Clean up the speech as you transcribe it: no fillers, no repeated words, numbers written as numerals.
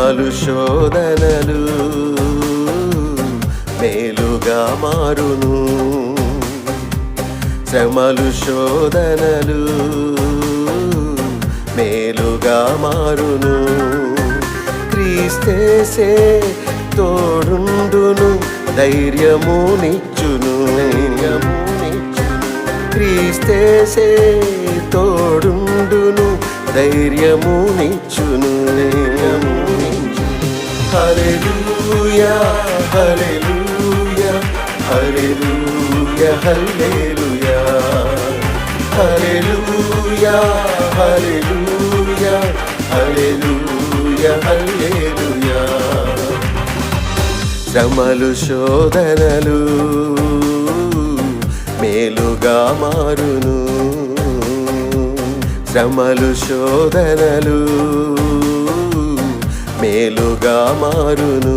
శ్రమలు శోధనలు మేలుగా మారును. శ్రమలు శోధనలు మేలుగా మారును. క్రీస్తేసే తోడుండును, ధైర్యమునిచ్చును. క్రీస్తేసే తోడుండును, ధైర్యమునిచ్చును. హల్లెలూయా హల్లెలూయా హల్లెలూయా హల్లెలూయా హల్లెలూయా హల్లెలూయా హల్లెలూయా హల్లెలూయా. శ్రమలు శోధనలు మేలుగా మారును. శ్రమలు శోధనలు మేలుగా మారును.